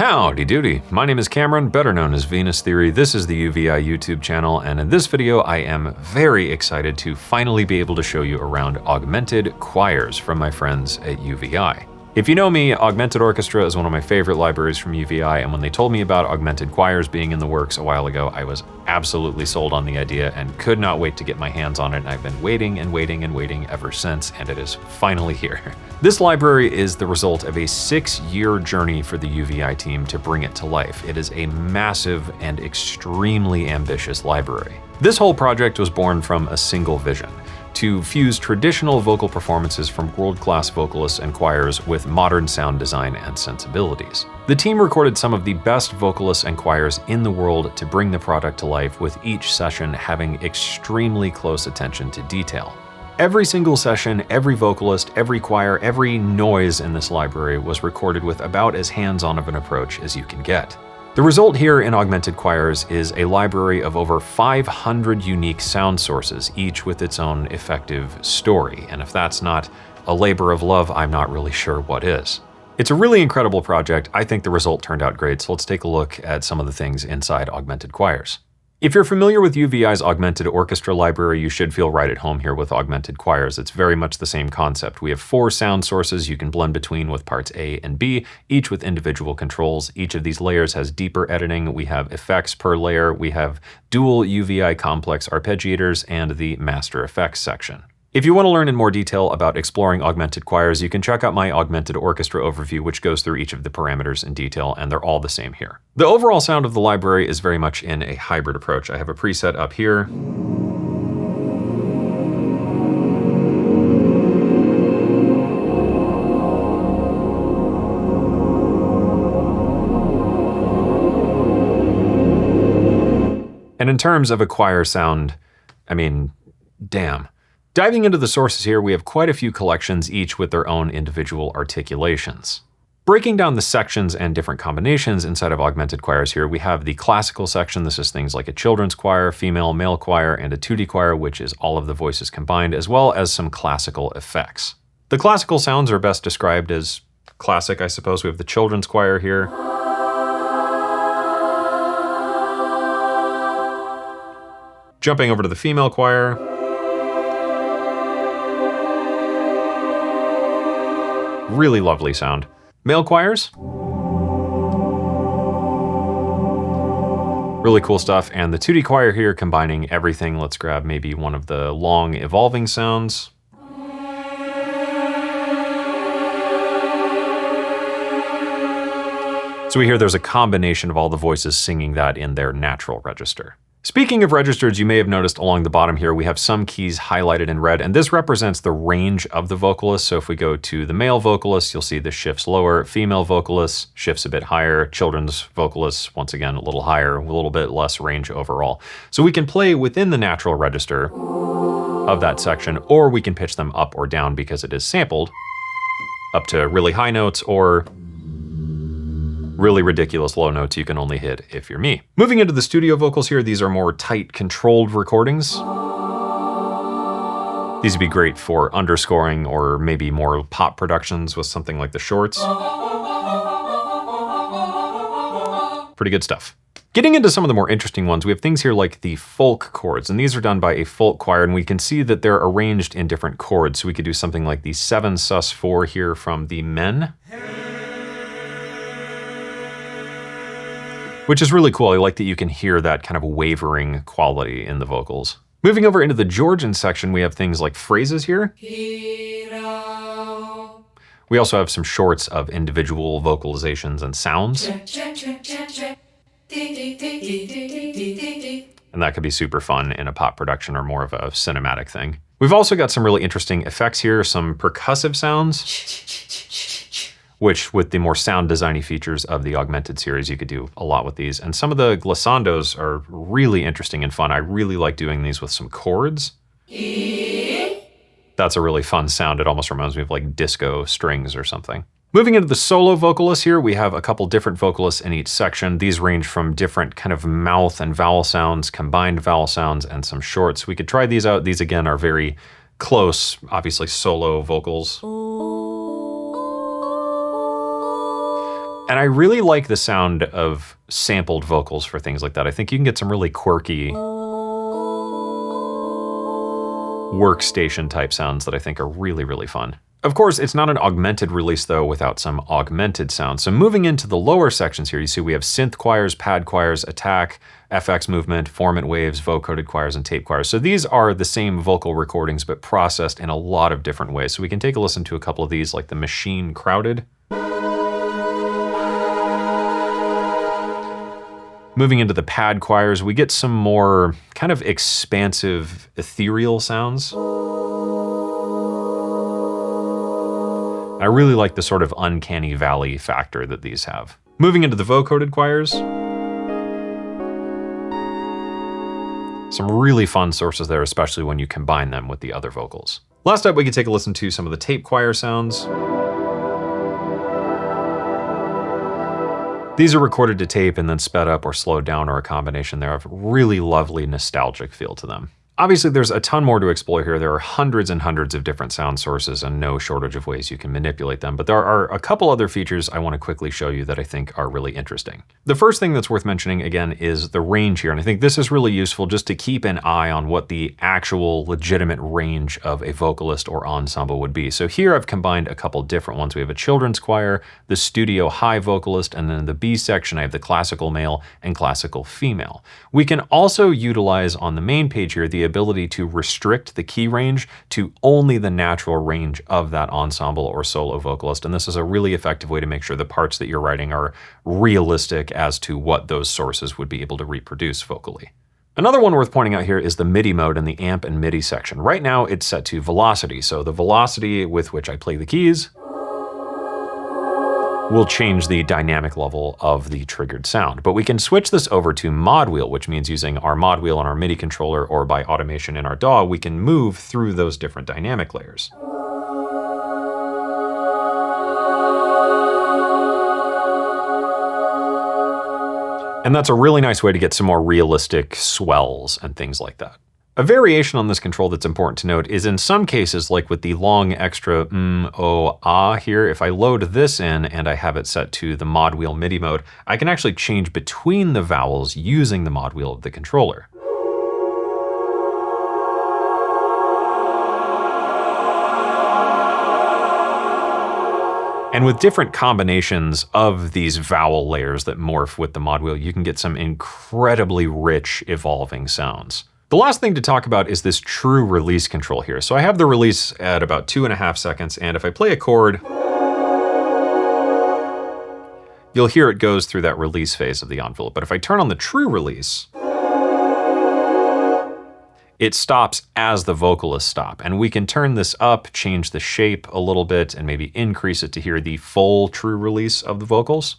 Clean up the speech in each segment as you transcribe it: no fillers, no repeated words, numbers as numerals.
Howdy doody, my name is Cameron, better known as Venus Theory. This is the UVI YouTube channel, and in this video I am very excited to finally be able to show you around Augmented Choirs from my friends at UVI. If you know me, Augmented Orchestra is one of my favorite libraries from UVI, and when they told me about Augmented Choirs being in the works a while ago, I was absolutely sold on the idea and could not wait to get my hands on it, and I've been waiting and waiting and waiting ever since, and it is finally here. This library is the result of a 6-year journey for the UVI team to bring it to life. It is a massive and extremely ambitious library. This whole project was born from a single vision: to fuse traditional vocal performances from world-class vocalists and choirs with modern sound design and sensibilities. The team recorded some of the best vocalists and choirs in the world to bring the product to life, with each session having extremely close attention to detail. Every single session, every vocalist, every choir, every noise in this library was recorded with about as hands-on of an approach as you can get. The result here in Augmented Choirs is a library of over 500 unique sound sources, each with its own effective story. And if that's not a labor of love, I'm not really sure what is. It's a really incredible project. I think the result turned out great, so let's take a look at some of the things inside Augmented Choirs. If you're familiar with UVI's Augmented Orchestra library, you should feel right at home here with Augmented Choirs. It's very much the same concept. We have 4 sound sources you can blend between with parts A and B, each with individual controls. Each of these layers has deeper editing. We have effects per layer. We have dual UVI complex arpeggiators and the master effects section. If you want to learn in more detail about exploring Augmented Choirs, you can check out my Augmented Orchestra overview, which goes through each of the parameters in detail, and they're all the same here. The overall sound of the library is very much in a hybrid approach. I have a preset up here. And in terms of a choir sound, I mean, damn. Diving into the sources here, we have quite a few collections, each with their own individual articulations. Breaking down the sections and different combinations inside of Augmented Choirs here, we have the classical section. This is things like a children's choir, female, male choir, and a tutti choir, which is all of the voices combined, as well as some classical effects. The classical sounds are best described as classic, I suppose. We have the children's choir here. Jumping over to the female choir. Really lovely sound. Male choirs. Really cool stuff. And the tutti choir here combining everything. Let's grab maybe one of the long evolving sounds. So we hear there's a combination of all the voices singing that in their natural register. Speaking of registers, you may have noticed along the bottom here, we have some keys highlighted in red, and this represents the range of the vocalist. So if we go to the male vocalist, you'll see this shifts lower, female vocalist shifts a bit higher, children's vocalists, once again, a little higher, a little bit less range overall. So we can play within the natural register of that section, or we can pitch them up or down because it is sampled up to really high notes or really ridiculous low notes you can only hit if you're me. Moving into the studio vocals here, these are more tight, controlled recordings. These would be great for underscoring or maybe more pop productions with something like the shorts. Pretty good stuff. Getting into some of the more interesting ones, we have things here like the folk chords, and these are done by a folk choir, and we can see that they're arranged in different chords. So we could do something like the 7 sus4 here from the men, which is really cool. I like that you can hear that kind of wavering quality in the vocals. Moving over into the Georgian section, we have things like phrases here. We also have some shorts of individual vocalizations and sounds. And that could be super fun in a pop production or more of a cinematic thing. We've also got some really interesting effects here, some percussive sounds, which with the more sound designy features of the Augmented series, you could do a lot with these. And some of the glissandos are really interesting and fun. I really like doing these with some chords. That's a really fun sound. It almost reminds me of like disco strings or something. Moving into the solo vocalists here, we have a couple different vocalists in each section. These range from different kind of mouth and vowel sounds, combined vowel sounds, and some shorts. We could try these out. These again are very close, obviously solo vocals. And I really like the sound of sampled vocals for things like that. I think you can get some really quirky workstation type sounds that I think are really, really fun. Of course, it's not an augmented release though without some augmented sounds. So moving into the lower sections here, you see we have synth choirs, pad choirs, attack, FX movement, formant waves, vocoded choirs, and tape choirs. So these are the same vocal recordings, but processed in a lot of different ways. So we can take a listen to a couple of these, like the Machine Crowded. Moving into the pad choirs, we get some more kind of expansive, ethereal sounds. I really like the sort of uncanny valley factor that these have. Moving into the vocoded choirs. Some really fun sources there, especially when you combine them with the other vocals. Last up, we can take a listen to some of the tape choir sounds. These are recorded to tape and then sped up or slowed down, or a combination thereof. Really lovely nostalgic feel to them. Obviously, there's a ton more to explore here. There are hundreds and hundreds of different sound sources and no shortage of ways you can manipulate them, but there are a couple other features I want to quickly show you that I think are really interesting. The first thing that's worth mentioning, again, is the range here, and I think this is really useful just to keep an eye on what the actual legitimate range of a vocalist or ensemble would be. So here I've combined a couple different ones. We have a children's choir, the studio high vocalist, and then in the B section I have the classical male and classical female. We can also utilize on the main page here the ability to restrict the key range to only the natural range of that ensemble or solo vocalist. And this is a really effective way to make sure the parts that you're writing are realistic as to what those sources would be able to reproduce vocally. Another one worth pointing out here is the MIDI mode in the amp and MIDI section. Right now it's set to velocity, so the velocity with which I play the keys will change the dynamic level of the triggered sound. But we can switch this over to mod wheel, which means using our mod wheel on our MIDI controller or by automation in our DAW, we can move through those different dynamic layers. And that's a really nice way to get some more realistic swells and things like that. A variation on this control that's important to note is in some cases, like with the long extra ah here, if I load this in and I have it set to the mod wheel MIDI mode, I can actually change between the vowels using the mod wheel of the controller. And with different combinations of these vowel layers that morph with the mod wheel, you can get some incredibly rich, evolving sounds. The last thing to talk about is this true release control here. So I have the release at about 2.5 seconds, and if I play a chord, you'll hear it goes through that release phase of the envelope. But if I turn on the true release, it stops as the vocalists stop. And we can turn this up, change the shape a little bit, and maybe increase it to hear the full true release of the vocals.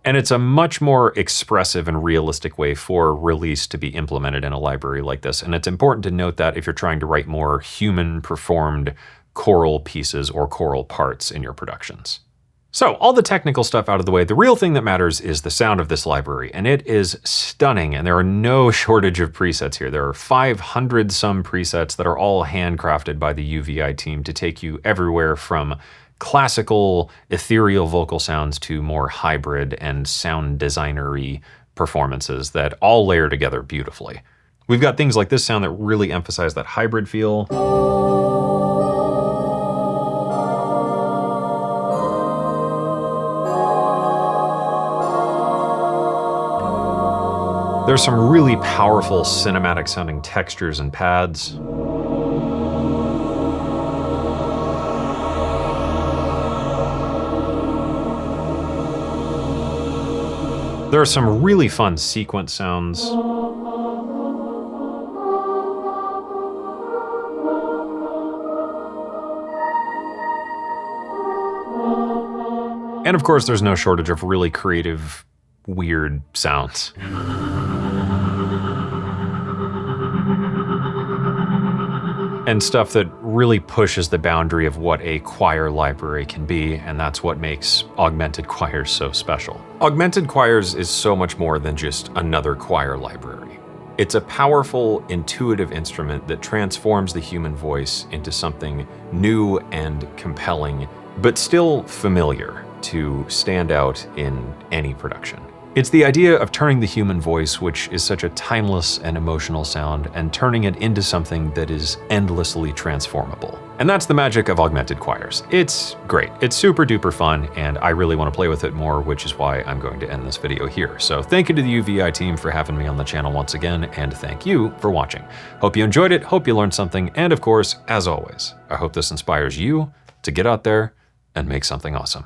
And it's a much more expressive and realistic way for release to be implemented in a library like this. And it's important to note that if you're trying to write more human performed choral pieces or choral parts in your productions. So all the technical stuff out of the way, the real thing that matters is the sound of this library, and it is stunning, and there are no shortage of presets here. There are 500 some presets that are all handcrafted by the UVI team to take you everywhere from classical, ethereal vocal sounds to more hybrid and sound designer-y performances that all layer together beautifully. We've got things like this sound that really emphasize that hybrid feel. There's some really powerful cinematic sounding textures and pads. There are some really fun sequence sounds. And of course, there's no shortage of really creative, weird sounds. And stuff that really pushes the boundary of what a choir library can be, and that's what makes Augmented Choirs so special. Augmented Choirs is so much more than just another choir library. It's a powerful, intuitive instrument that transforms the human voice into something new and compelling, but still familiar to stand out in any production. It's the idea of turning the human voice, which is such a timeless and emotional sound, and turning it into something that is endlessly transformable. And that's the magic of augmented choirs. It's great. It's super duper fun, and I really want to play with it more, which is why I'm going to end this video here. So thank you to the UVI team for having me on the channel once again, and thank you for watching. Hope you enjoyed it, hope you learned something, and of course, as always, I hope this inspires you to get out there and make something awesome.